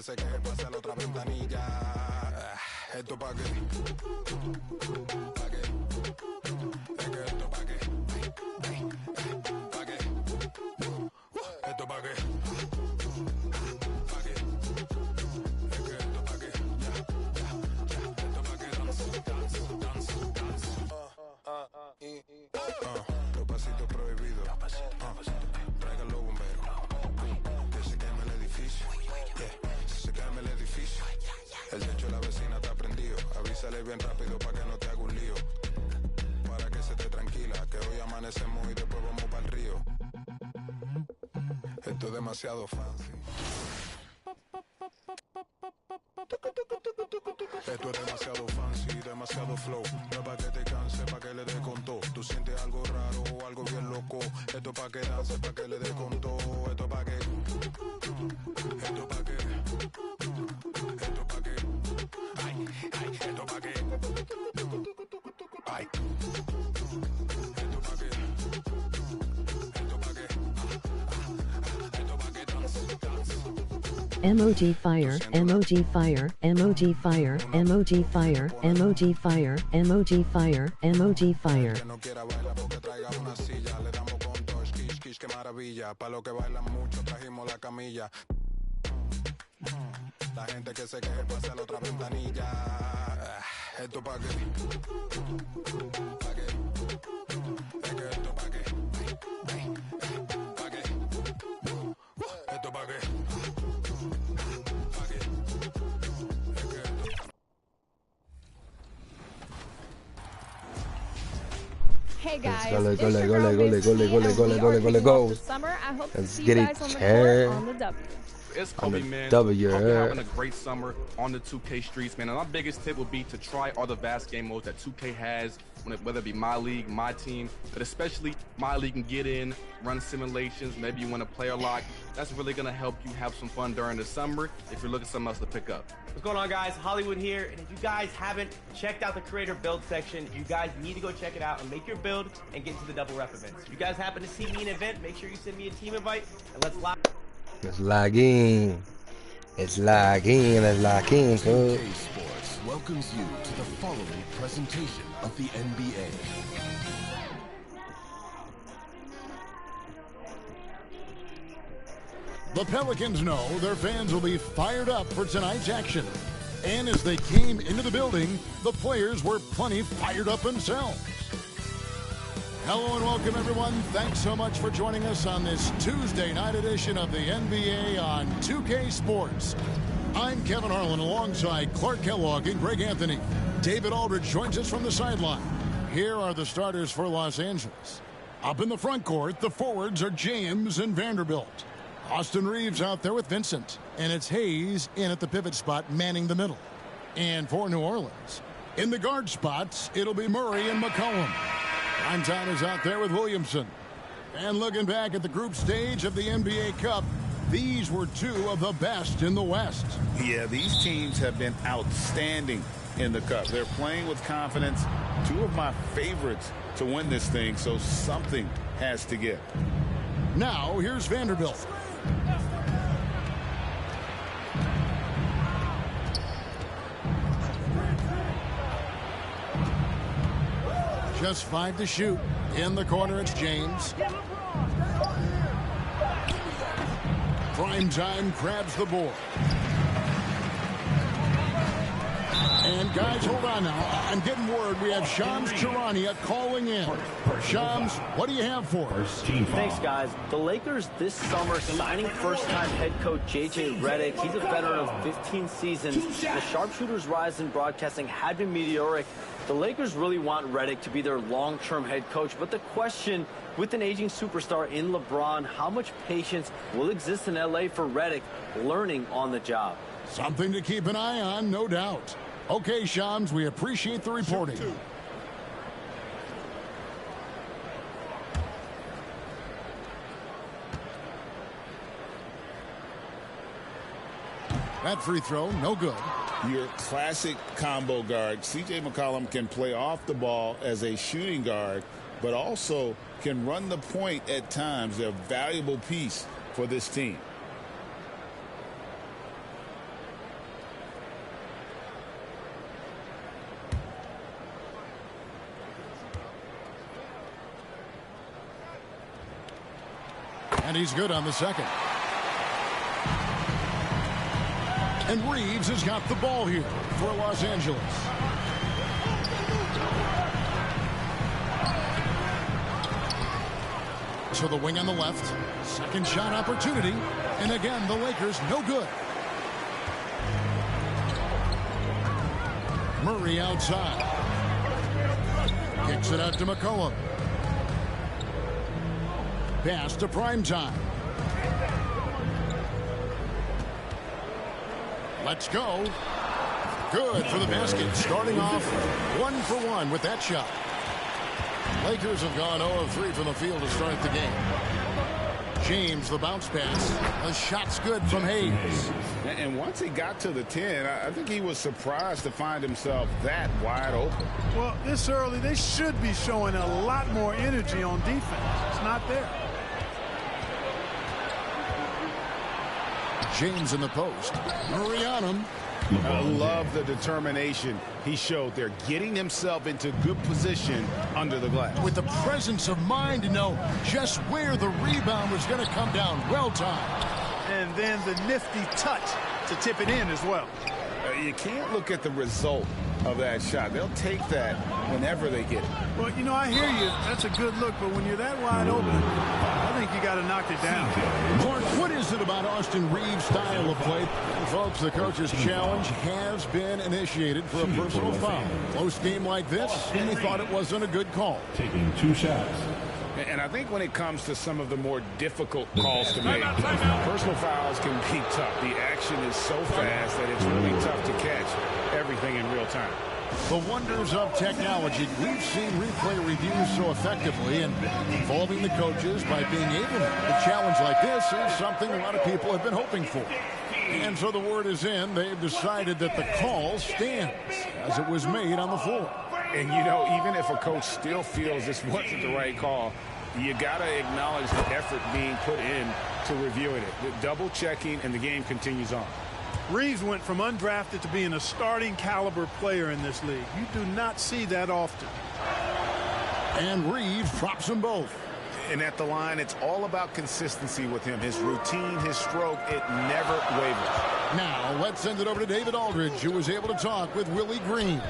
se queje pase a la otra ventanilla. Esto pa' qué, pa' qué, es que esto pa' qué, pa' qué, esto pa' qué, pa' qué, es que esto pa' qué, esto pa' qué, dance. Los pasitos prohibidos, traigan los bomberos, que se queme el edificio, se queme el edificio. El techo de la vecina está prendido. Avísale bien rápido para que no te haga un lío. Para que se te tranquila, que hoy amanecemos y después vamos para el río. Esto es demasiado fancy. Esto es demasiado fancy, demasiado flow. No es pa' que te canse, pa' que le dé con todo. Tú sientes algo raro o algo bien loco. Esto es pa' que dance, pa' que le dé con todo. Esto es pa' que, esto es pa' que, esto es pa' que, ay, esto es pa' que, ay, esto es pa' que, esto es pa' que, esto es pa' que dance. Emoji fire, emoji fire, emoji fire, emoji fire, emoji fire, emoji fire, emoji fire. Que no quiera bailar porque traiga una silla. Le damos con dos, kish, kish, qué maravilla. Pa' los que bailan mucho trajimos la camilla. La gente que se queje pase a la otra ventanilla. Esto pa' qué, pa' qué, es que esto pa' qué, pa' qué, esto pa' qué, pa' qué, es que esto. Hey guys, Let's it's your girl Miss T, and we are kicking off the summer. I hope to Let's see get you it guys on the cheered. court on the W. It's On Kobe, the man. W, Hope you're yeah. having a great summer on the 2K streets, man. And our biggest tip would be to try all the vast game modes that 2K has, whether it be My League, My Team, but especially My League can get in, run simulations, maybe you want to play a lot. That's really going to help you have some fun during the summer if you're looking for something else to pick up. What's going on, guys? Hollywood here, and if you guys haven't checked out the creator build section, you guys need to go check it out and make your build and get into the double rep events. If you guys happen to see me in an event, make sure you send me a team invite, and let's live. Let's log in. Let's log in. Let's log in. 2K Sports welcomes you to the following presentation of the NBA. The Pelicans know their fans will be fired up for tonight's action. And as they came into the building, the players were plenty fired up themselves. Hello and welcome, everyone. Thanks so much for joining us on this Tuesday night edition of the NBA on 2K Sports. I'm Kevin Harlan alongside Clark Kellogg and Greg Anthony. David Aldridge joins us from the sideline. Here are the starters for Los Angeles. Up in the front court, the forwards are James and Vanderbilt. Austin Reeves out there with Vincent. And it's Hayes in at the pivot spot, manning the middle. And for New Orleans, in the guard spots, it'll be Murray and McCollum. Time is out there with Williamson. And looking back at the group stage of the NBA Cup, these were two of the best in the West. Yeah, these teams have been outstanding in the Cup. They're playing with confidence. Two of my favorites to win this thing, so something has to give. Now, here's Vanderbilt. Just 5 to shoot. In the corner, it's James. Prime time grabs the board. And guys, hold on now. I'm getting word we have Shams Charania calling in. Shams, what do you have for us? Thanks, guys. The Lakers this summer signing first-time head coach J.J. Redick. He's a veteran of 15 seasons. The sharpshooter's rise in broadcasting had been meteoric. The Lakers really want Redick to be their long-term head coach, but the question, with an aging superstar in LeBron, how much patience will exist in L.A. for Redick learning on the job? Something to keep an eye on, no doubt. Okay, Shams, we appreciate the reporting. That free throw, no good. Your classic combo guard. C.J. McCollum can play off the ball as a shooting guard, but also can run the point at times. They're a valuable piece for this team. And he's good on the second. And Reeves has got the ball here for Los Angeles. So the wing on the left. Second shot opportunity. And again, the Lakers no good. Murray outside. Kicks it out to McCollum. Pass to Primetime. Let's go. Good for the basket. Starting off 1 for 1 with that shot. Lakers have gone 0 of 3 from the field to start the game. James, the bounce pass. The shot's good from Hayes. And once he got to the 10, I think he was surprised to find himself that wide open. Well, this early, they should be showing a lot more energy on defense. It's not there. James in the post. Murray on him. I love the determination he showed there, getting himself into good position under the glass. With the presence of mind to know just where the rebound was going to come down. Well timed. And then the nifty touch to tip it in as well. You can't look at the result of that shot. They'll take that whenever they get it. Well, you know, I hear you. That's a good look, but when you're that wide open, I think you got to knock it down. Mark, what is it about Austin Reeves' style of play? And folks, the coach's challenge has been initiated for a personal foul. Close game like this, and he thought it wasn't a good call. Taking 2 shots. And I think when it comes to some of the more difficult calls to make, personal fouls can be tough. The action is so fast that it's really tough to catch everything in real time. The wonders of technology. We've seen replay reviews so effectively, and involving the coaches by being able to. A challenge like this is something a lot of people have been hoping for. And so the word is in. They've decided that the call stands as it was made on the floor. And, you know, even if a coach still feels this wasn't the right call, you got to acknowledge the effort being put in to reviewing it. The double checking, and the game continues on. Reeves went from undrafted to being a starting caliber player in this league. You do not see that often. And Reeves drops them both. And at the line, it's all about consistency with him. His routine, his stroke, it never wavers. Now, let's send it over to David Aldridge, who was able to talk with Willie Green.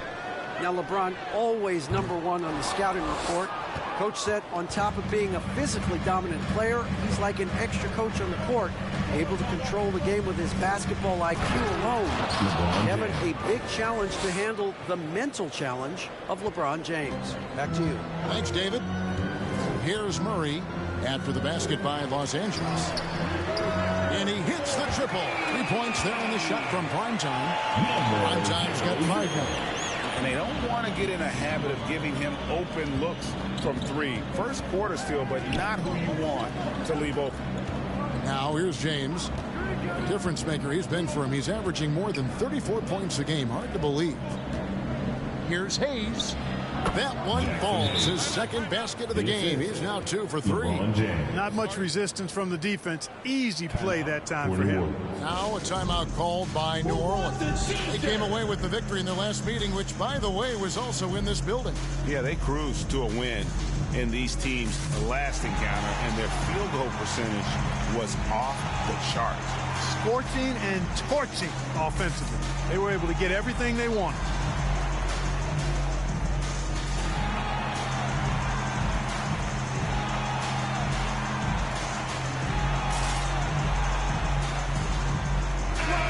Now, LeBron always #1 on the scouting report. Coach said on top of being a physically dominant player, he's like an extra coach on the court, able to control the game with his basketball IQ alone. Kevin, a big challenge to handle the mental challenge of LeBron James. Back to you. Thanks, David. Here's Murray after the basket by Los Angeles. And he hits the triple. 3 points there on the shot from Primetime. Primetime's got 5 now. And they don't want to get in a habit of giving him open looks from 3. First quarter still, but not who you want to leave open. Now here's James. Difference maker he's been for him. He's averaging more than 34 points a game. Hard to believe. Here's Hayes. That one falls. His second basket of the game. He's now 2 for 3. Not much resistance from the defense. Easy play that time for him. Now a timeout called by New Orleans. They came away with the victory in their last meeting, which, by the way, was also in this building. Yeah, they cruised to a win in these teams' last encounter, and their field goal percentage was off the charts. Scorching and torching offensively. They were able to get everything they wanted.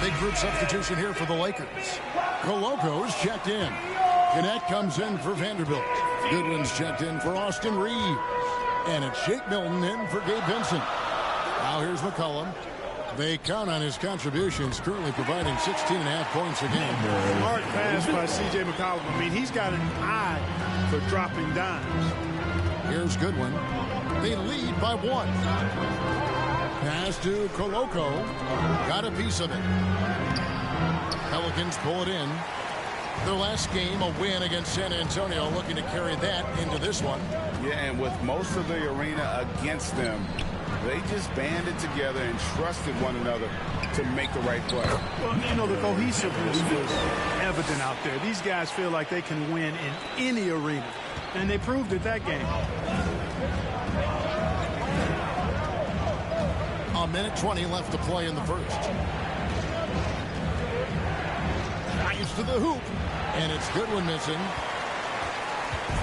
Big group substitution here for the Lakers. Coloco's checked in. Gannett comes in for Vanderbilt. Goodwin's checked in for Austin Reeves. And it's Shake Milton in for Gabe Vincent. Now here's McCollum. They count on his contributions, currently providing 16.5 points a game. Smart pass by C.J. McCollum. I mean, he's got an eye for dropping dimes. Here's Goodwin. They lead by 1. Pass to Coloco. Got a piece of it. Pelicans pull it in. Their last game, a win against San Antonio, looking to carry that into this one. Yeah, and with most of the arena against them, they just banded together and trusted one another to make the right play. Well, you know, the cohesiveness was evident out there. These guys feel like they can win in any arena, and they proved it that game. 1:20 left to play in the first. Drives to the hoop, and it's Goodwin missing.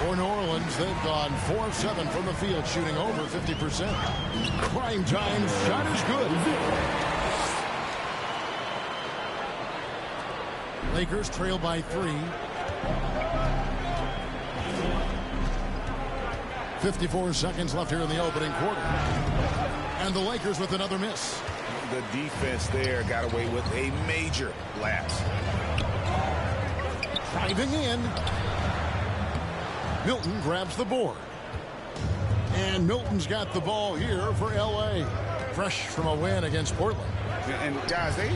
For New Orleans, they've gone 4 of 7 from the field, shooting over 50%. Crime time shot is good. Lakers trail by 3. 54 seconds left here in the opening quarter. And the Lakers with another miss. The defense there got away with a major lapse. Driving in. Milton grabs the board. And Milton's got the ball here for L.A. Fresh from a win against Portland. And guys, they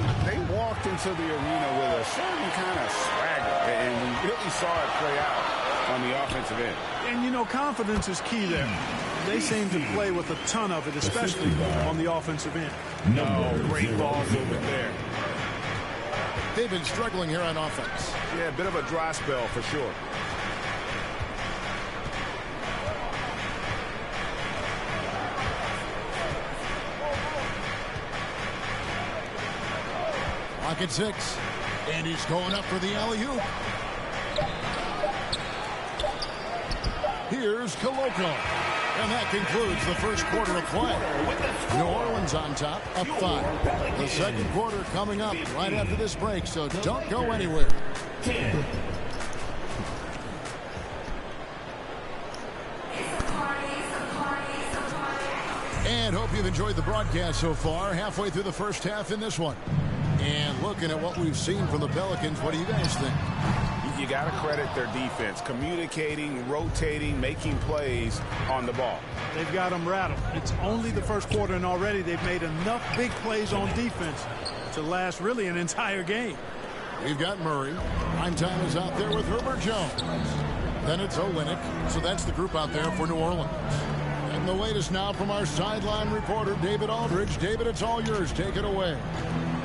walked into the arena with a certain kind of swagger, and we really saw it play out on the offensive end. And, you know, confidence is key there. They seem to play with a ton of it, especially on the offensive end. No, great balls over there. They've been struggling here on offense. Yeah, a bit of a dry spell for sure. Pocket 6. And he's going up for the alley-oop. Here's Koloko. And that concludes the first quarter of play. New Orleans on top, up 5. The second quarter coming up right after this break, so don't go anywhere. And hope you've enjoyed the broadcast so far. Halfway through the first half in this one. And looking at what we've seen from the Pelicans, what do you guys think? You got to credit their defense, communicating, rotating, making plays on the ball. They've got them rattled. It's only the first quarter, and already they've made enough big plays on defense to last really an entire game. We've got Murray. Prime time is out there with Herbert Jones. Then it's Olynyk. So that's the group out there for New Orleans. And the latest now from our sideline reporter, David Aldridge. David, it's all yours. Take it away.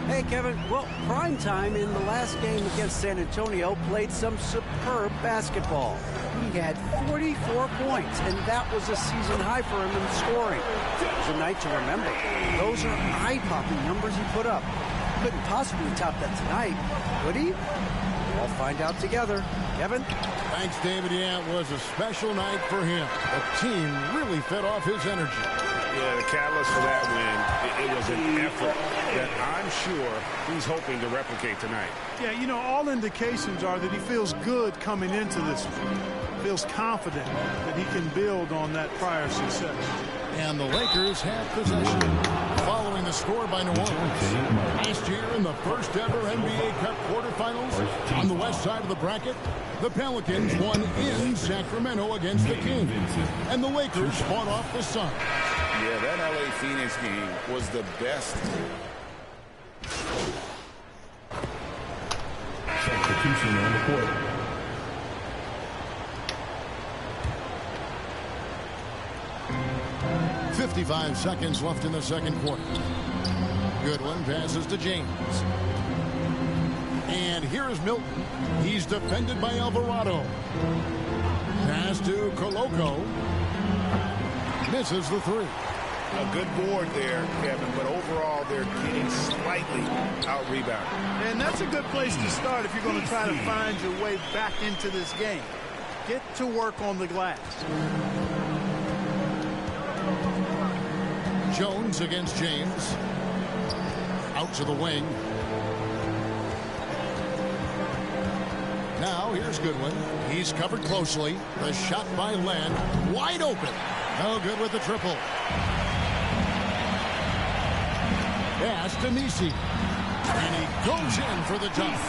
Hey, Kevin. Well, Prime Time in the last game against San Antonio played some superb basketball. He had 44 points, and that was a season high for him in scoring. It was a night to remember. Those are eye-popping numbers he put up. Couldn't possibly top that tonight, could he? We'll find out together. Kevin? Thanks, David. Yeah, it was a special night for him. The team really fed off his energy. Yeah, the catalyst for that win, it was an effort that I'm sure he's hoping to replicate tonight. Yeah, you know, all indications are that he feels good coming into this one. Feels confident that he can build on that prior success. And the Lakers have possession following the score by New Orleans. Last year in the first ever NBA Cup quarterfinals on the west side of the bracket, the Pelicans won in Sacramento against the Kings. And the Lakers fought off the Suns. Yeah, that LA Phoenix game was the best. Substitution on the court. .55 seconds left in the second quarter. Goodwin passes to James. And here is Milton. He's defended by Alvarado. Pass to Koloko. Misses the 3. A good board there, Kevin, but overall they're getting slightly out-rebounded. And that's a good place to start if you're going to try to find your way back into this game. Get to work on the glass. Jones against James. Out to the wing. Now here's Goodwin. He's covered closely. The shot by Len. Wide open. No good with the triple. Pass to Nisi. And he goes in for the dunk.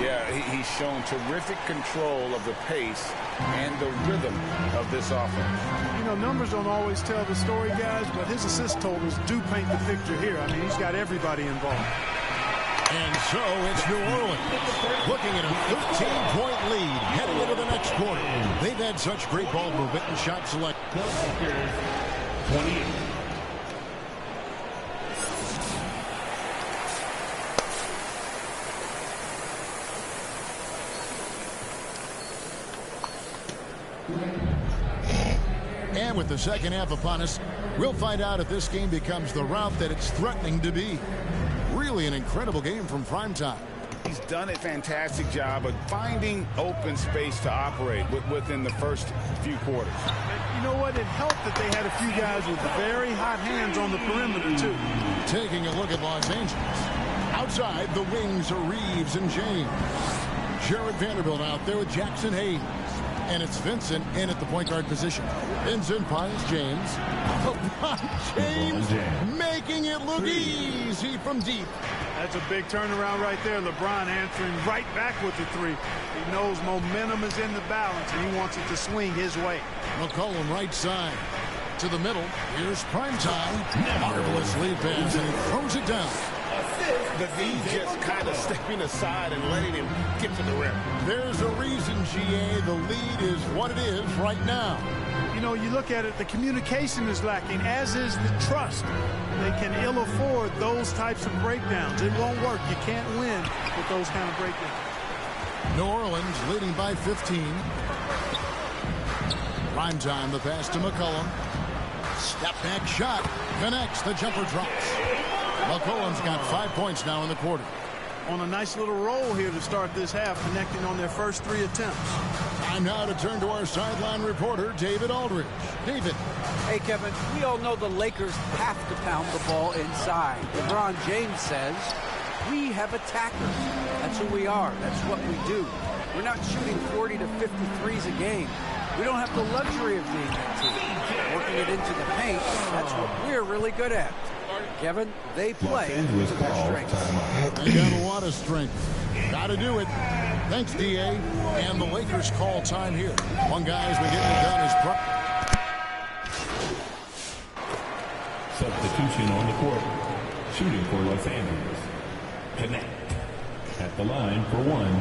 Yeah, he's shown terrific control of the pace and the rhythm of this offense. You know, numbers don't always tell the story, guys, but his assist totals do paint the picture here. I mean, he's got everybody involved. And so it's New Orleans looking at a 15-point lead heading into the next quarter. They've had such great ball movement and shot select. 28. And with the second half upon us, We'll find out if this game becomes the route that it's threatening to be. Really an incredible game from Primetime. He's done a fantastic job of finding open space to operate within the first few quarters. And you know what? It helped that they had a few guys with very hot hands on the perimeter, too. Taking a look at Los Angeles. Outside, the wings are Reeves and James. Jared Vanderbilt out there with Jackson Hayes. And it's Vincent in at the point guard position. Vincent Pius James. LeBron James making it look easy from deep. That's a big turnaround right there. LeBron answering right back with the three. He knows momentum is in the balance, and he wants it to swing his way. McCollum right side to the middle. Here's Primetime. Marvelous lead pass, and he throws it down. The D just kind of stepping aside and letting him get to the rim. There's a reason, GA. The lead is what it is right now. You know, you look at it, the communication is lacking, as is the trust. They can ill afford those types of breakdowns. It won't work. You can't win with those kind of breakdowns. New Orleans leading by 15. Primetime, the pass to McCollum. Step back shot. Connects. The jumper drops. McCollum's got 5 points now in the quarter. On a nice little roll here to start this half, connecting on their first 3 attempts. Time now to turn to our sideline reporter, David Aldridge. David. Hey, Kevin, we all know the Lakers have to pound the ball inside. LeBron James says, we have attackers. That's who we are. That's what we do. We're not shooting 40 to 50 threes a game. We don't have the luxury of being that team. Working it into the paint, that's what we're really good at. Kevin, they play to their strength. They got a lot of strength. Got to do it. Thanks, DA. And the Lakers call time here. One guy's been getting it done is Substitution on the court. Shooting for Los Angeles. Connect. At the line for 1.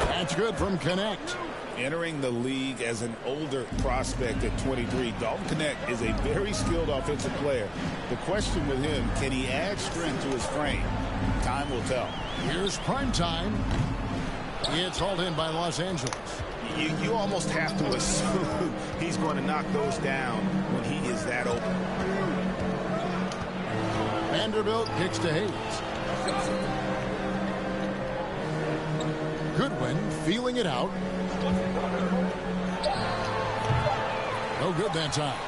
That's good from Connect. Entering the league as an older prospect at 23, Dalton Connect is a very skilled offensive player. The question with him, can he add strength to his frame? Time will tell. Here's Primetime. It's hauled in by Los Angeles. You almost have to assume he's going to knock those down when he is that open. Vanderbilt kicks to Hayes. Goodwin feeling it out. No good that time.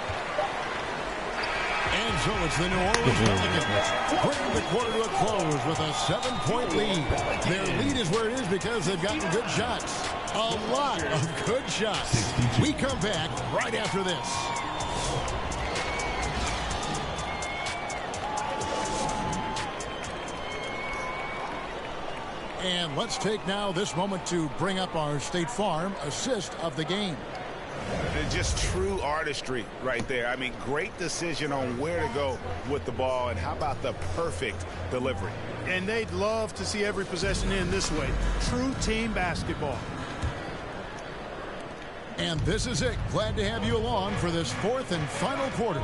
And so it's the New Orleans Pelicans bringing the quarter to a close with a 7-point lead. Their lead is where it is because they've gotten good shots. A lot of good shots. We come back right after this. And let's take now this moment to bring up our State Farm assist of the game. Just true artistry right there. I mean, great decision on where to go with the ball, and how about the perfect delivery? And they'd love to see every possession end this way. True team basketball. And this is it. Glad to have you along for this 4th and final quarter.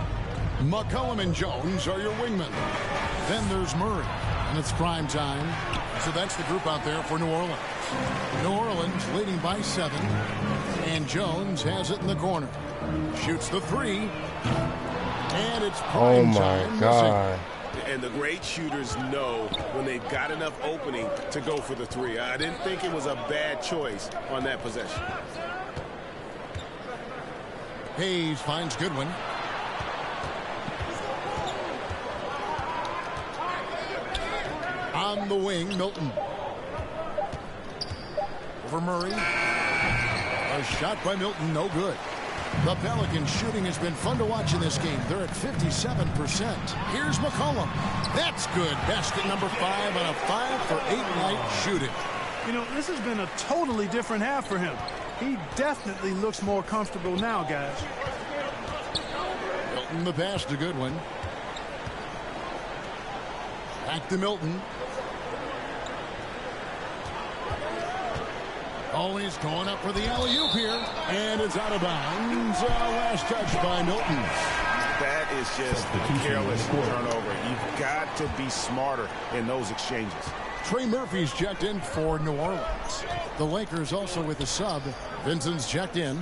McCollum and Jones are your wingmen. Then there's Murray, and it's prime time. So that's the group out there for New Orleans. New Orleans leading by 7. And Jones has it in the corner. Shoots the 3. And it's prime time. Oh, my God. And the great shooters know when they've got enough opening to go for the 3. I didn't think it was a bad choice on that possession. Hayes finds Goodwin. On the wing, Milton. Over Murray. A shot by Milton, no good. The Pelicans shooting has been fun to watch in this game. They're at 57%. Here's McCollum. That's good. Basket number 5 on a 5-for-8 night shooting. You know, this has been a totally different half for him. He definitely looks more comfortable now, guys. Milton the pass to Goodwin. Back to Milton. Always going up for the alley-oop here. And it's out of bounds. Last touch by Milton. That is just a careless turnover. You've got to be smarter in those exchanges. Trey Murphy's checked in for New Orleans. The Lakers also with a sub. Vincent's checked in.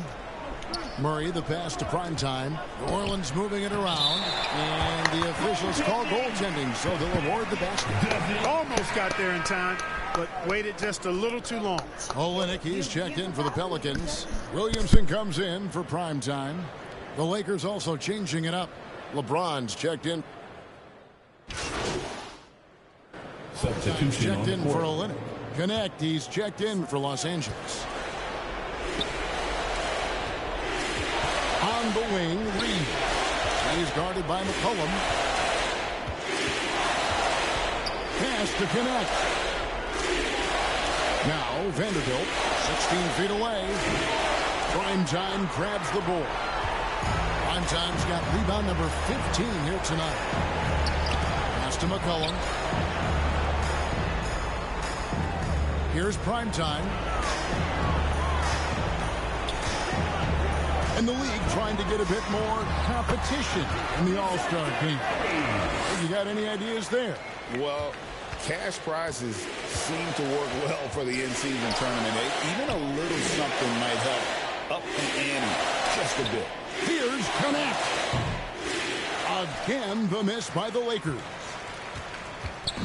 Murray, the pass to Primetime. New Orleans moving it around. And the officials call goaltending, so they'll award the basket. Almost got there in time, but waited just a little too long. Olynyk, he's checked in for the Pelicans. Williamson comes in for Primetime. The Lakers also changing it up. LeBron's checked in. Substitution checked on the in court. for Olynyk. Connect, he's checked in for Los Angeles. On the wing, Reed. He's guarded by McCollum. Pass to Connect. Now Vanderbilt, 16 feet away. Primetime grabs the ball. Primetime's got rebound number 15 here tonight. Pass to McCollum. Here's Primetime. And the league trying to get a bit more competition in the All-Star game. You got any ideas there? Well, cash prizes seem to work well for the in-season tournament. Even a little something might help up the ante just a bit. Here's Connect. Again, the miss by the Lakers.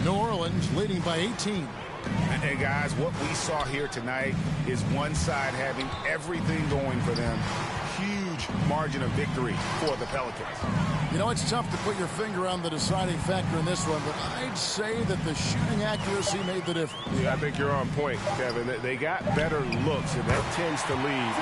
New Orleans leading by 18. And guys, what we saw here tonight is one side having everything going for them. Huge margin of victory for the Pelicans. You know, it's tough to put your finger on the deciding factor in this one, but I'd say that the shooting accuracy made the difference. Yeah, I think you're on point, Kevin. They got better looks, and that tends to lead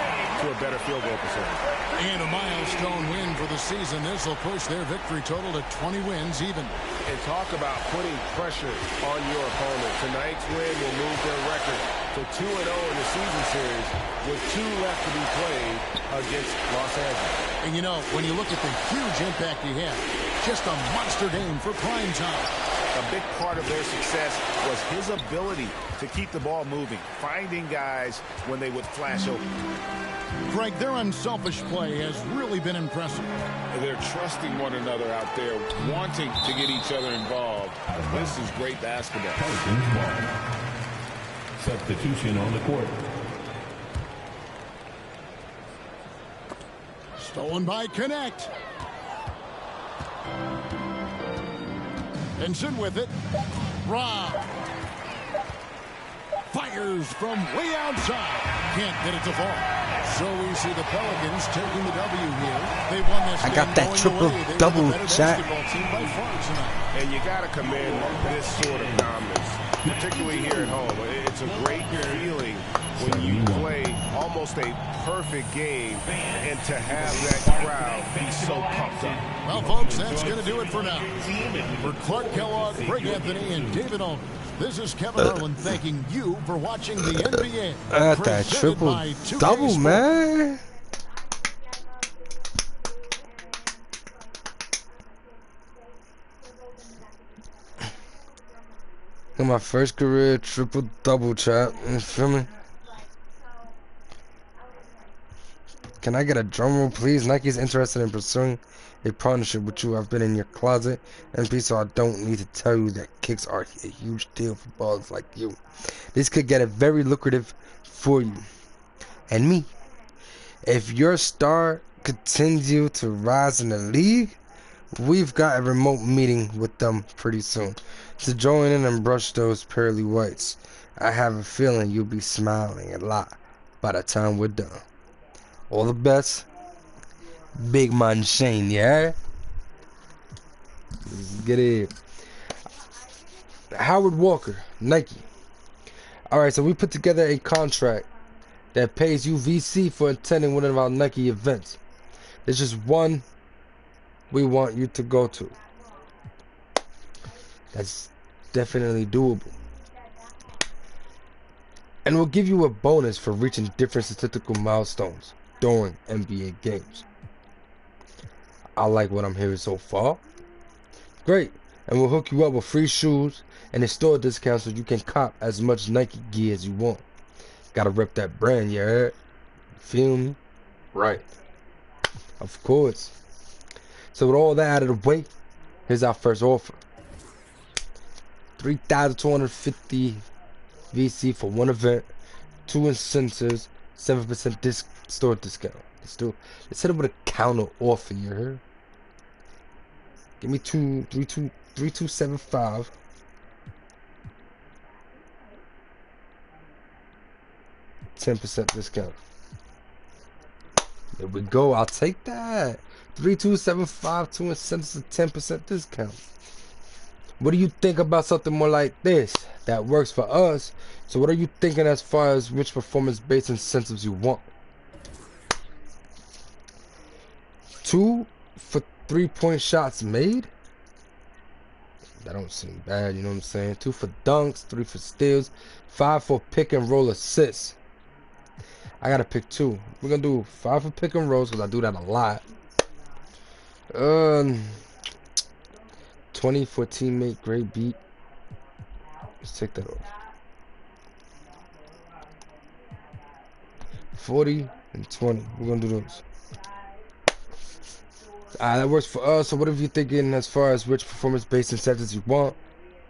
to a better field goal percentage. And a milestone win for the season. This will push their victory total to 20 wins even. And talk about putting pressure on your opponent. Tonight's win will move their record to 2-0 in the season series with 2 left to be played against Los Angeles. And you know, when you look at the huge impact he had, just a monster game for Primetime. A big part of their success was his ability to keep the ball moving, finding guys when they would flash open. Greg, their unselfish play has really been impressive. They're trusting one another out there, wanting to get each other involved. This is great basketball. Substitution on the court. Stolen by Connect. Benson with it. Rob. Fires from way outside. Can't get it to fall. So we see the Pelicans taking the W here. They won this I got that triple-double shot. And you got to commend this sort of dominance, particularly here at home. It's a great feeling when you play almost a perfect game and to have that crowd be so pumped up. Well, folks, that's going to do it for now. For Clark Kellogg, Greg Anthony, and David Aldridge, this is Kevin Harlan thanking you for watching the NBA. That triple-double, man. In my first career triple-double, chat. You feel me? Can I get a drum roll, please? Nike's interested in pursuing a partnership with you. I've been in your closet, MP, so I don't need to tell you that kicks are a huge deal for ballers like you. This could get it very lucrative for you and me. If your star continues to rise in the league, we've got a remote meeting with them pretty soon. So join in and brush those pearly whites. I have a feeling you'll be smiling a lot by the time we're done. All the best, Big Man Shane, yeah? Let's get it. Howard Walker, Nike. Alright, so we put together a contract that pays you VC for attending one of our Nike events. There's just one we want you to go to. That's definitely doable. And we'll give you a bonus for reaching different statistical milestones during NBA games. I like what I'm hearing so far. Great. And we'll hook you up with free shoes and a store discount so you can cop as much Nike gear as you want. Gotta rep that brand, you heard? Feel me? Right. Of course. So with all that out of the way, here's our first offer. $3,250 VC for one event, 2 incentives, 7% store discount. Let's hit him with a counter offer, you heard? Give me 3275. %10 discount. There we go. I'll take that. 3275, 2 incentives, a 10% discount. What do you think about something more like this that works for us? So what are you thinking as far as which performance-based incentives you want? 2 for 3-point shots made? That don't seem bad, you know what I'm saying? 2 for dunks, 3 for steals, 5 for pick and roll assists. I gotta pick 2. We're gonna do 5 for pick and rolls because I do that a lot. 20 for teammate, great beat. Let's take that off. 40 and 20. We're gonna do those. Alright, that works for us. So what are you thinking as far as which performance-based incentives you want?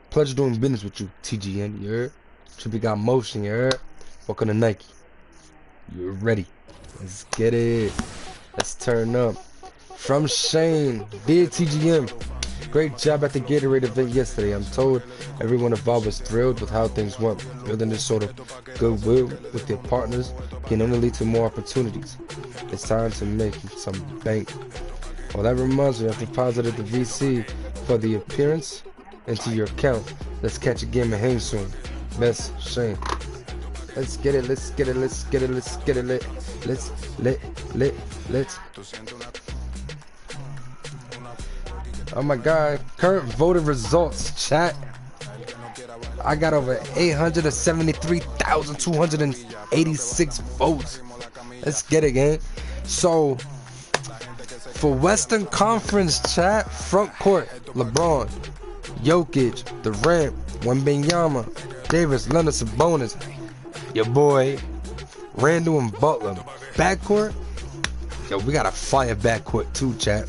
Pleasure doing business with you, TGN. You heard? Trippy got motion. You heard? Welcome to Nike. You're ready. Let's get it. Let's turn up. From Shane, dear TGM, great job at the Gatorade event yesterday. I'm told everyone involved was thrilled with how things went. Building this sort of goodwill with their partners can only lead to more opportunities. It's time to make some bank. Well, that reminds me, I've deposited the VC for the appearance into your account. Let's catch a game and hang soon. Best, Shane. Let's get it, let's get it, let's get it, let's get it, let's. Oh my God, current voter results, chat. I got over 873,286 votes. Let's get it, gang. So, for Western Conference, chat, front court, LeBron, Jokic, Durant, Wembanyama, Davis, Leonard, Sabonis, your boy, Randall and Butler. Backcourt, yo, we got a fire backcourt too, chat.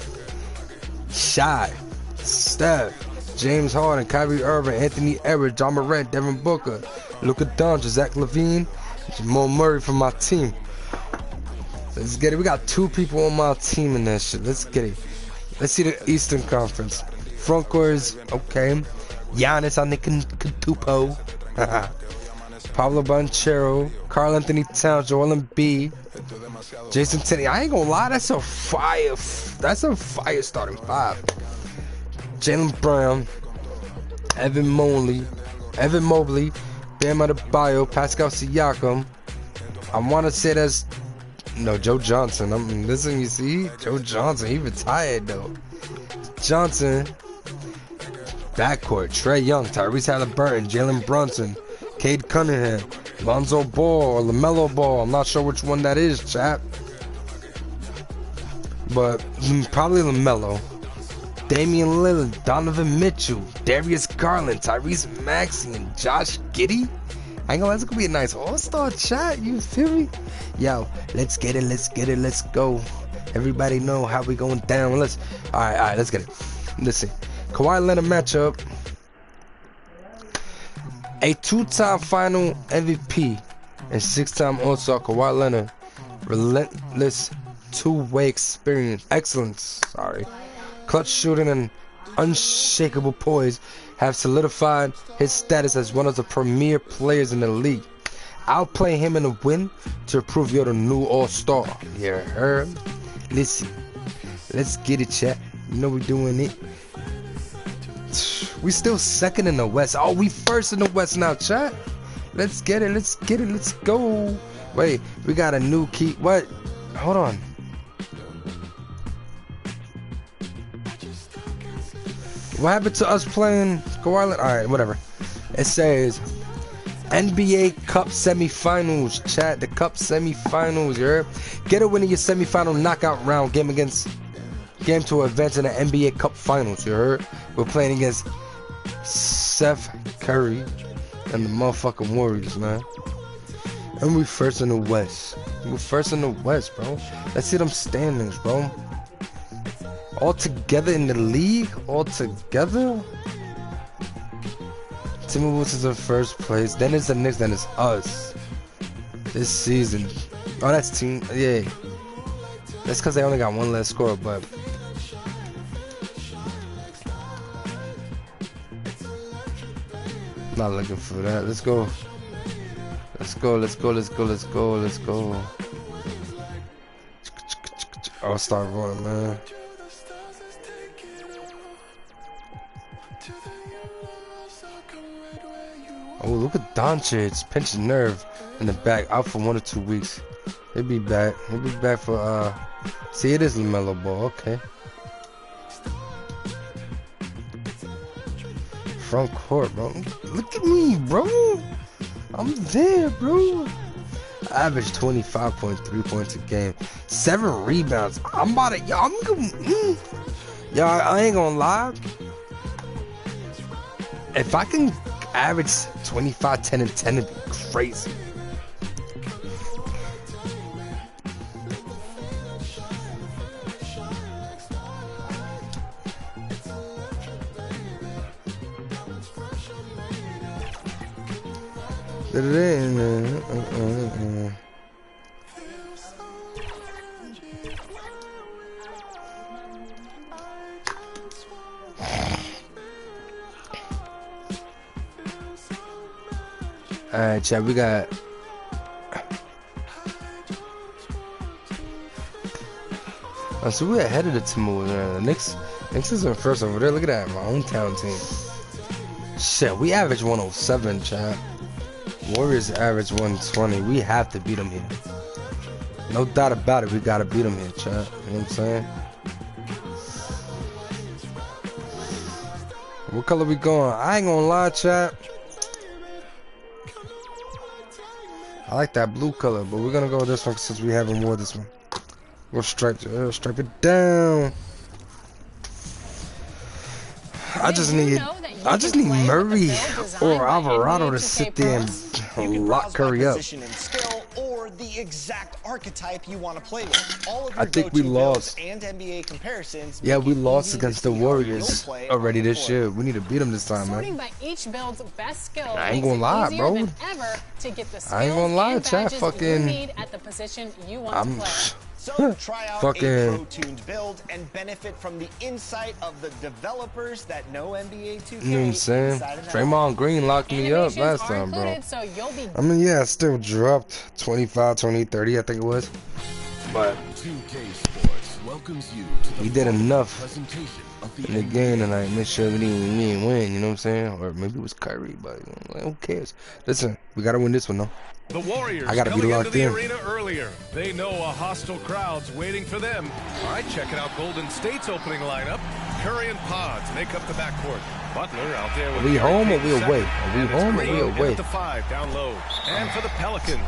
Shy, Steph, James Harden, Kyrie Irving, Anthony Edwards, John Morant, Devin Booker, Luka Doncic, Zach LaVine, Jamal Murray from my team. Let's get it. We got 2 people on my team in that shit. Let's get it. Let's see the Eastern Conference. Front court is okay. Giannis Antetokounmpo, Pablo Banchero, Karl Anthony Towns, Joel Embiid, Jason Tenney. I ain't gonna lie, that's a fire starting 5. Jaylen Brown, Evan Mobley, Bam Adebayo, Pascal Siakam. I want to say that's Joe Johnson. I'm listening. You see, Joe Johnson. He retired though. Johnson. Backcourt: Trae Young, Tyrese Halliburton, Jalen Brunson, Cade Cunningham, Lonzo Ball or LaMelo Ball. I'm not sure which one that is, chap. But probably LaMelo. Damian Lillard, Donovan Mitchell, Darius Garland, Tyrese Maxey, and Josh Giddey. I ain't gonna lie, it's gonna be a nice all-star chat, you feel me? Yo, let's get it, let's go. Everybody know how we going down. Alright, let's get it. Listen, Kawhi Leonard matchup. A 2-time final MVP and 6-time All-Star Kawhi Leonard. Relentless two-way experience. Excellence, clutch shooting and unshakable poise have solidified his status as one of the premier players in the league. I'll play him in a win to prove you're the new all-star. You heard? Listen, let's get it, chat. You know we doing it. We still second in the West. Oh, we first in the West now, chat. Let's get it, let's go. Wait, we got a new key. What? Hold on. What happened to us playing Kawhi Leonard? Alright, whatever. It says NBA Cup semifinals, chat. The Cup semifinals, you heard? Get a win in your semifinal knockout round game to advance in the NBA Cup finals, you heard? We're playing against Seth Curry and the motherfucking Warriors, man. And we first in the West. We're first in the West, bro. Let's see them standings, bro. All together in the league? All together? Timberwolves is in first place. Then it's the Knicks. Then it's us. This season. Oh, that's team. Yeah. That's because they only got one less score, but not looking for that. Let's go. Let's go. Let's go. Let's go. Let's go. Let's go. I'll start rolling, man. Oh, look at Doncic, pinched nerve in the back, out for 1 or 2 weeks. He'll be back. He'll be back for see, it is LaMelo Ball. Okay. Front court, bro. Look at me, bro. I'm there, bro. I average 25.3 points a game, 7 rebounds. I'm about to, yo, I'm gonna, yo, I ain't gonna lie. If I can average 25, 10, and 10, it'd be crazy. Alright, chat, we got so we're ahead of the Timberwolves. The Knicks is in first over there. Look at that, my hometown team. Shit, we average 107, chat. Warriors average 120. We have to beat them here. No doubt about it, we gotta beat them here, chat. You know what I'm saying? What color we going? I ain't gonna lie, chat. I like that blue color, but we're gonna go with this one since we haven't worn this one. We'll stripe it down. I just need Murray or Alvarado to sit there and lock Curry up. Or the exact archetype you want to play with. All of I think we lost. And NBA comparisons. Yeah, we lost against the Warriors already this year. We need to beat them this time, man. By each build's best skill I ain't gonna lie, bro. I ain't gonna lie, chat. Fucking. I'm. So try out fucking a pro-tuned build and benefit from the insight of the developers that know NBA 2K. You know what I'm saying? Draymond Green locked me up last time, bro. I mean, yeah, I still dropped 25, 20, 30, I think it was. But 2K Sports welcomes you to we did enough in the game tonight. Make sure we didn't win, you know what I'm saying? Or maybe it was Kyrie, but who cares? Listen, we gotta win this one, though. The Warriors I gotta be coming locked into the in. arena earlier. They know a hostile crowd's waiting for them. All right, checking out Golden State's opening lineup. Curry and Pods make up the backcourt. Butler out there with Are we home or we second. away? Are we home or we away? At the 5 down low. And for the Pelicans,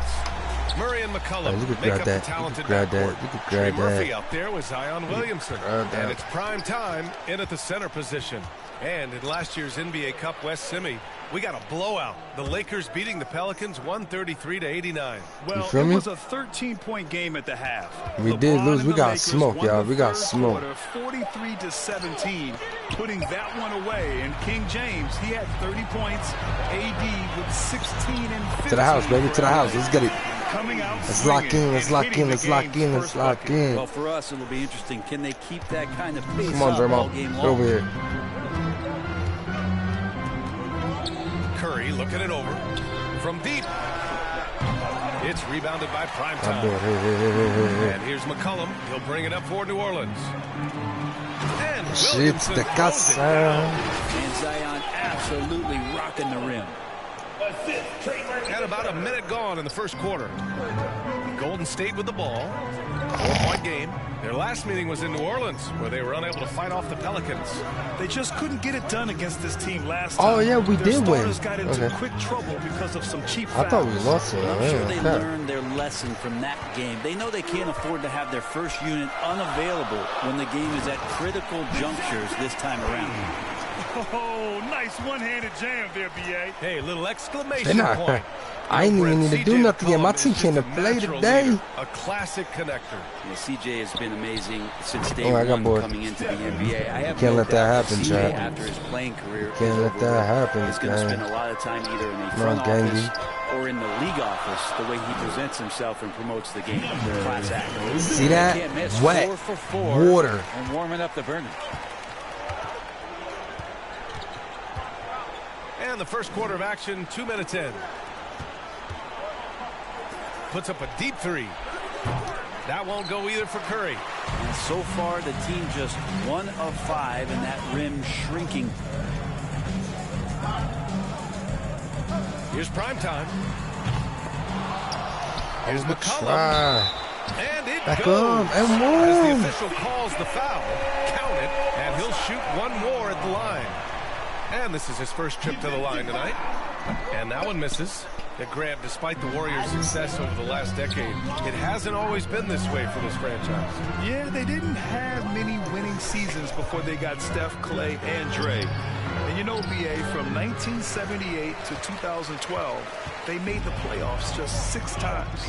Murray and McCollum you could make grab up that. the talented You could grab that. backcourt. You could Trey grab Murphy that. out there with Zion Williamson. And it's prime time in at the center position. And in last year's NBA Cup West Semi, we got a blowout. The Lakers beating the Pelicans 133-89. Well, feel it me? was a 13-point game at the half. We did lose. We got smoked, y'all. We got smoked. 43-17, putting that one away. And King James, he had 30 points. AD with 16 and 15. To the house, baby. To the house. Let's get it. Coming out Let's lock in. Let's lock in. Let's lock in. Let's lock in. Well, for us, it'll be interesting. Can they keep that kind of pace Come on, up all Draymond. game Get long? over here. Curry looking it over from deep. It's rebounded by Primetime. And here's McCollum. He'll bring it up for New Orleans. And Shit's the casa. And Zion absolutely rocking the rim. Got about a minute gone in the first quarter. Golden State with the ball. 4-point game. Their last meeting was in New Orleans, where they were unable to fight off the Pelicans. They just couldn't get it done against this team last time. Oh, yeah, we Their did win. starters got into Okay. quick trouble because of some cheap I thought we fouls. lost it. I'm sure they Yeah, okay. learned their lesson from that game. They know they can't afford to have their first unit unavailable when the game is at critical junctures this time around. Oh, nice one-handed jam there, B.A. Hey, little They're exclamation not. point. I ain't even need to do CJ nothing yet. My team McCollum can't is just a play natural today. leader, a classic connector. Yeah, CJ has been amazing since day Oh, I got one bored. coming into the NBA. I have Can't no let that doubt happen, CJ, Chad. after his playing career, Can't is let over that with, happen, is going to man. spend a lot of time either in a No, front gangy. office or in the league office, the way he presents himself and promotes the game. Class act. See that? Can't miss. Wet. 4 for 4. Water. And warming up the burner. And the first quarter of action, 2 minutes in. Puts up a deep three. That won't go either for Curry. And so far, the team just 1 of 5, and that rim shrinking. Here's prime time. Here's McCollum. And it Back goes. up and As the one. official calls the foul, count it, and he'll shoot one more at the line. And this is his first trip to the line tonight. And that one misses. Grant, despite the Warriors' success over the last decade, it hasn't always been this way for this franchise. Yeah, they didn't have many winning seasons before they got Steph, Clay, and Dre. And you know, BA, from 1978 to 2012, they made the playoffs just 6 times.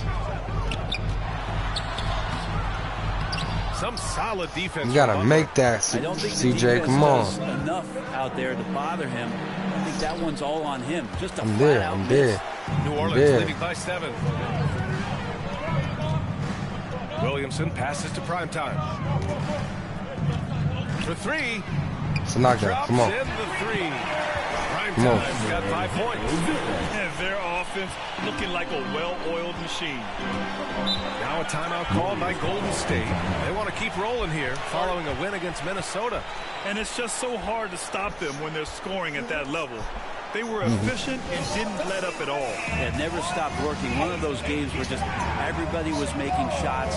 Some solid defense. You gotta make that, I don't think CJ. Come on. enough out there to bother him. I think that one's all on him. Just a I'm there. flat-out I'm miss. there. New I'm Orleans there. leading by 7. Williamson passes to prime time. For 3. It's a knockout. Come on. Drops in the 3. Prime Come on. time's got 5 points. And their offense looking like a well-oiled machine. Now a timeout called by Golden State. They want to keep rolling here following a win against Minnesota. And it's just so hard to stop them when they're scoring at that level. They were efficient and didn't let up at all. It never stopped working. One of those games where just everybody was making shots.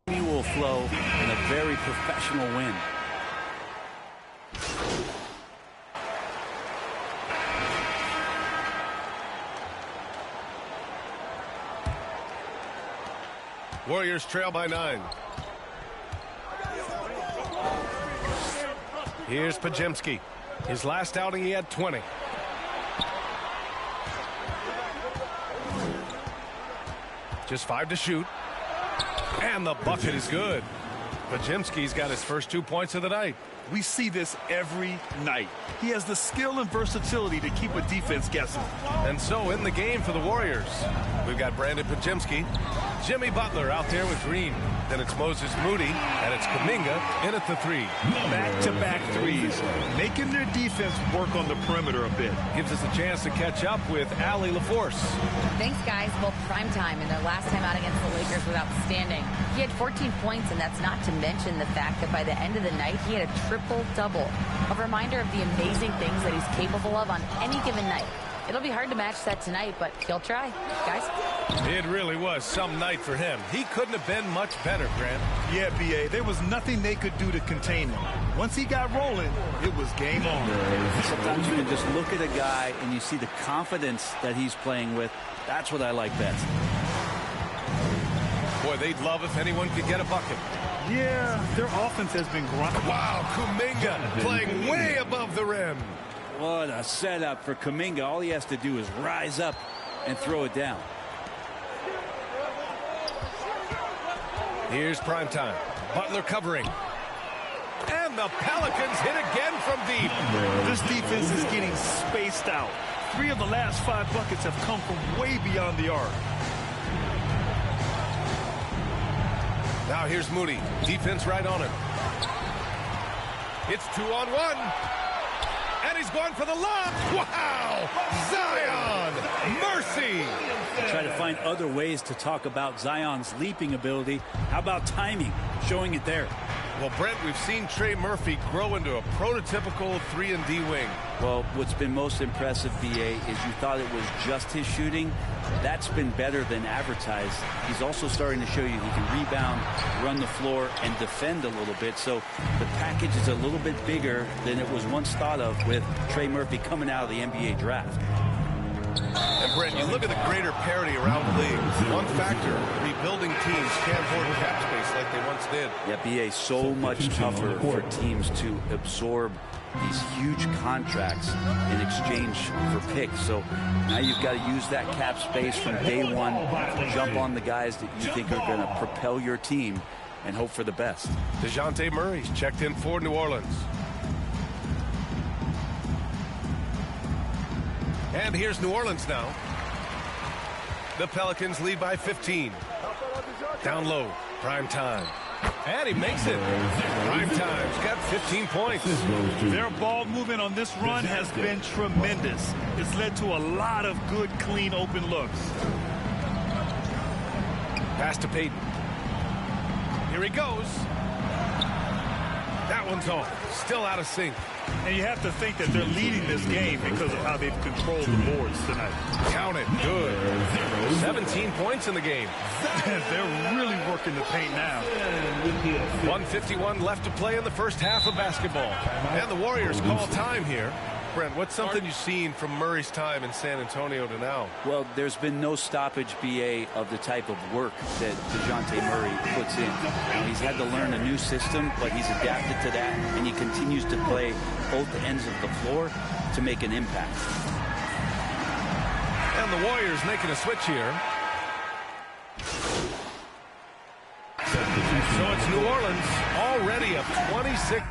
Will flow in a very professional win. Warriors trail by 9. Here's Podziemski. His last outing, he had 20. Just 5 to shoot. And the bucket is good. Podziemski's got his first 2 points of the night. We see this every night. He has the skill and versatility to keep a defense guessing. And so in the game for the Warriors, we've got Brandon Podziemski, Jimmy Butler out there with Green. Then it's Moses Moody, and it's Kuminga in at the 3. Back-to-back threes, making their defense work on the perimeter a bit. Gives us a chance to catch up with Allie LaForce. Thanks, guys. Well, prime time in their last time out against the Lakers was outstanding. He had 14 points, and that's not to mention the fact that by the end of the night, he had a triple-double. A reminder of the amazing things that he's capable of on any given night. It'll be hard to match that tonight, but he'll try. Guys? It really was some night for him. He couldn't have been much better, Grant. Yeah, B.A., there was nothing they could do to contain him. Once he got rolling, it was game on. Sometimes you can just look at a guy and you see the confidence that he's playing with. That's what I like best. Boy, they'd love if anyone could get a bucket. Yeah, their offense has been grinding. Wow, Kuminga playing way above the rim. What a setup for Kuminga. All he has to do is rise up and throw it down. Here's prime time. Butler covering. And the Pelicans hit again from deep. This defense is getting spaced out. 3 of the last 5 buckets have come from way beyond the arc. Now here's Moody. Defense right on him. It's 2-on-1. And he's going for the lob. Wow! Zion! Mercy! Try to find other ways to talk about Zion's leaping ability. How about timing? Showing it there. Well, Brent, we've seen Trey Murphy grow into a prototypical 3-and-D wing. Well, what's been most impressive, BA, is you thought it was just his shooting. That's been better than advertised. He's also starting to show you he can rebound, run the floor, and defend a little bit. So the package is a little bit bigger than it was once thought of with Trey Murphy coming out of the NBA draft. And Brent, you look at the greater parity around the league. One factor, rebuilding teams can't hoard cap space like they once did. Yeah, BA, so much tougher for teams to absorb these huge contracts in exchange for picks. So now you've got to use that cap space from day one, jump on the guys that you think are going to propel your team, and hope for the best. DeJounte Murray's checked in for New Orleans. And here's New Orleans now. The Pelicans lead by 15. Down low, Prime Time. And he makes it. Prime Time's got 15 points. Their ball movement on this run has been tremendous. It's led to a lot of good, clean, open looks. Pass to Payton. Here he goes. That one's off. Still out of sync. And you have to think that they're leading this game because of how they've controlled the boards tonight. Count it. Good. 17 points in the game. They're really working the paint now. 1:51 left to play in the first half of basketball. And the Warriors call time here. Brent, what's something you've seen from Murray's time in San Antonio to now? Well, there's been no stoppage, BA, of the type of work that DeJounte Murray puts in. Now, he's had to learn a new system, but he's adapted to that, and he continues to play both ends of the floor to make an impact. And the Warriors making a switch here. So it's New Orleans already up 26.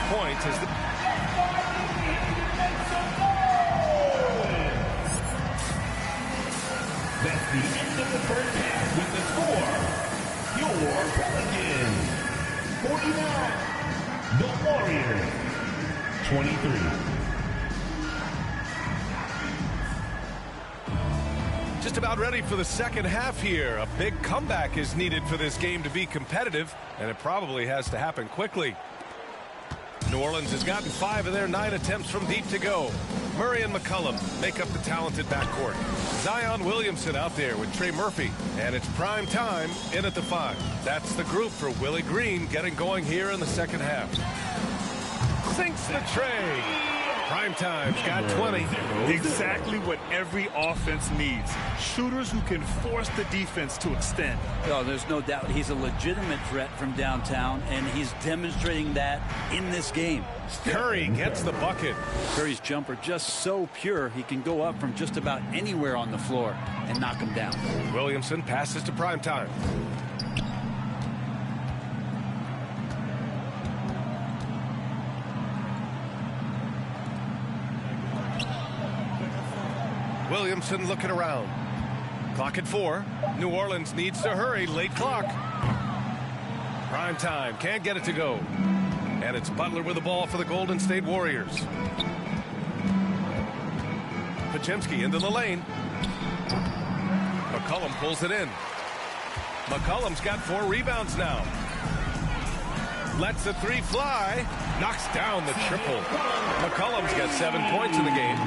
Point is the That's the end of the first half with the score. Your Pelicans 49, the Warriors 23. just about ready for the second half here. A big comeback is needed for this game to be competitive, and it probably has to happen quickly. New Orleans has gotten 5 of their 9 attempts from deep to go. Murray and McCollum make up the talented backcourt. Zion Williamson out there with Trey Murphy. And it's Prime Time in at the 5. That's the group for Willie Green getting going here in the second half. Sinks the tray. Prime Time's got 20. Exactly what every offense needs. Shooters who can force the defense to extend. No, there's no doubt he's a legitimate threat from downtown, and he's demonstrating that in this game. Curry gets the bucket. Curry's jumper just so pure, he can go up from just about anywhere on the floor and knock him down. Williamson passes to Prime Time. Williamson looking around. Clock at 4. New Orleans needs to hurry. Late clock. Prime Time can't get it to go. And it's Butler with the ball for the Golden State Warriors. Podziemski into the lane. McCollum pulls it in. McCollum's got 4 rebounds now. Lets the 3 fly. Knocks down the triple. McCollum's got 7 points in the game.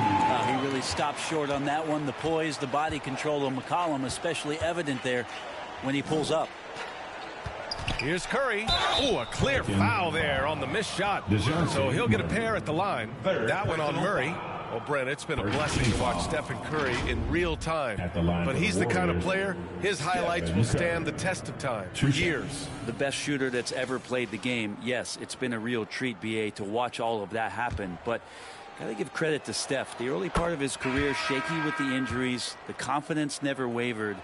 He really stopped short on that one. The poise, the body control of McCollum, especially evident there. when he pulls up. Here's Curry. Oh, a clear foul there on the missed shot. So he'll get a pair at the line. That one on Murray. Well, Brent, it's been a blessing to watch Stephen Curry in real time. But he's the kind of player, his highlights will stand the test of time for years. The best shooter that's ever played the game. Yes, it's been a real treat, BA, to watch all of that happen. But got to give credit to Steph. The early part of his career, shaky with the injuries. The confidence never wavered.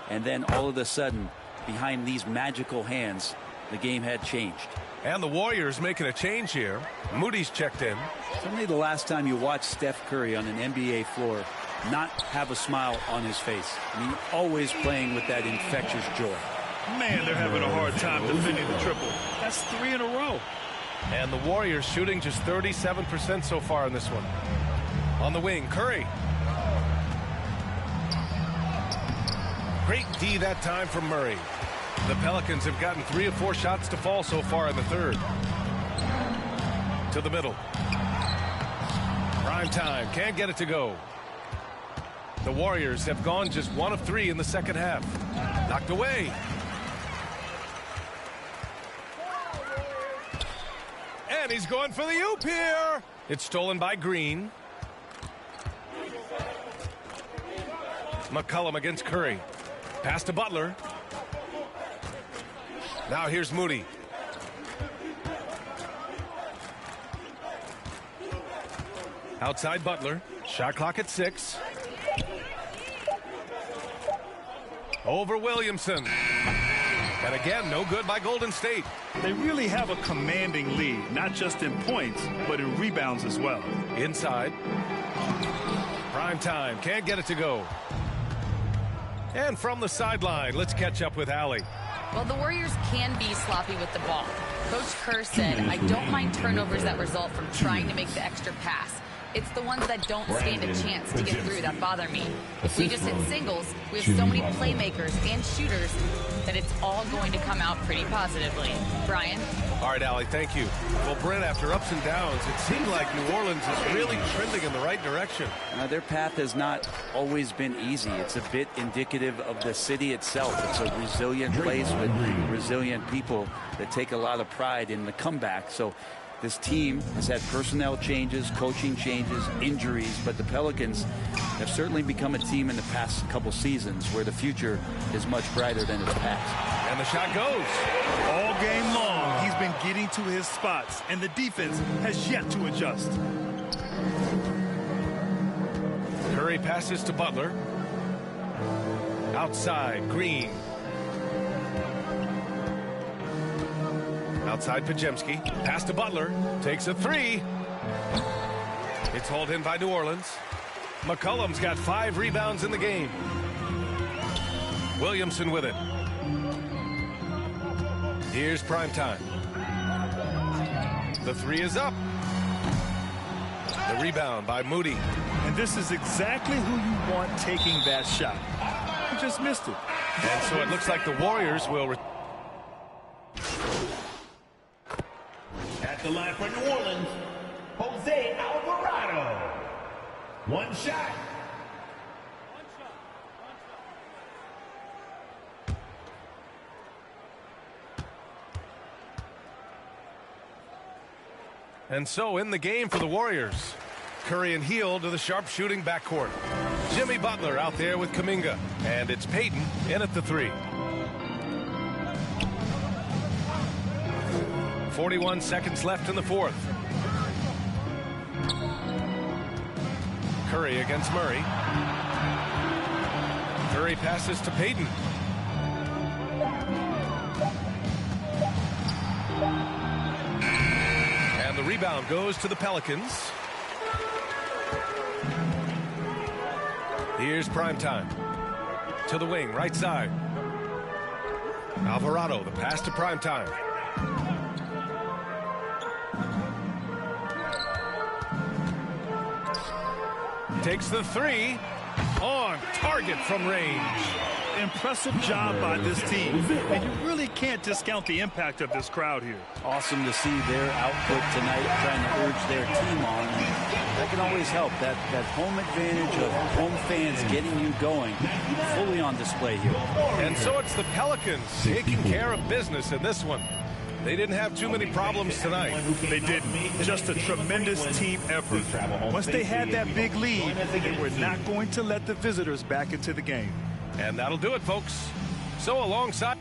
And then all of a sudden, behind these magical hands, the game had changed. And the Warriors making a change here. Moody's checked in. Certainly the last time you watched Steph Curry on an NBA floor not have a smile on his face. I mean, always playing with that infectious joy. Man, they're having a hard time defending the triple. That's 3 in a row. And the Warriors shooting just 37% so far in this one. On the wing, Curry. Great D that time from Murray. The Pelicans have gotten 3 of 4 shots to fall so far in the third. To the middle. Prime time, can't get it to go. The Warriors have gone just 1 of 3 in the second half. Knocked away. And he's going for the oop here. It's stolen by Green. McCollum against Curry. Pass to Butler. Now here's Moody. Outside Butler. Shot clock at 6. Over Williamson. And again, no good by Golden State. They really have a commanding lead, not just in points, but in rebounds as well. Inside. Prime time. Can't get it to go. And from the sideline, let's catch up with Allie. Well, the Warriors can be sloppy with the ball. Coach Kerr said, I don't mind turnovers that result from trying to make the extra pass. It's the ones that don't stand a chance to get through that bother me. If we just hit singles, we have so many playmakers and shooters that it's all going to come out pretty positively. Brian? All right, Allie, thank you. Well, Brent, after ups and downs, it seemed like New Orleans is really trending in the right direction. Their path has not always been easy. It's a bit indicative of the city itself. It's a resilient place with resilient people that take a lot of pride in the comeback. So this team has had personnel changes, coaching changes, injuries, but the Pelicans have certainly become a team in the past couple seasons where the future is much brighter than its past. And the shot goes. All game long, he's been getting to his spots, and the defense has yet to adjust. Curry passes to Butler. Outside, Green. Outside Pajemski. Pass to Butler. Takes a 3. It's hauled in by New Orleans. McCollum's got 5 rebounds in the game. Williamson with it. Here's prime time. The 3 is up. The rebound by Moody. And this is exactly who you want taking that shot. He just missed it. And so it looks like the Warriors will... At the line for New Orleans, Jose Alvarado. One shot. And so in the game for the Warriors, Curry and Hield to the sharpshooting backcourt. Jimmy Butler out there with Kuminga. And it's Payton in at the 3. 41 seconds left in the fourth. Curry against Murray. Curry passes to Payton. And the rebound goes to the Pelicans. Here's prime time. To the wing, right side. Alvarado, the pass to prime time. Takes the 3 on target from range. impressive job by this team. And you really can't discount the impact of this crowd here. Awesome to see their output tonight, trying to urge their team on. That can always help. That home advantage of home fans getting you going, fully on display here. And so it's the Pelicans taking care of business in this one. They didn't have too many problems tonight. They didn't. Just a tremendous team effort. Once they had that big lead, they were not going to let the visitors back into the game. And that'll do it, folks. So alongside...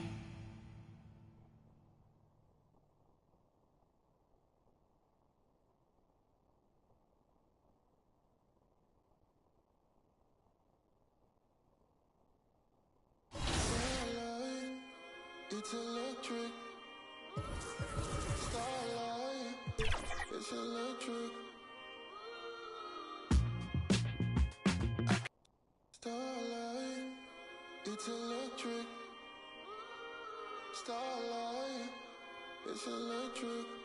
It's electric. Starlight. It's electric. Starlight. It's electric. Starlight. It's electric.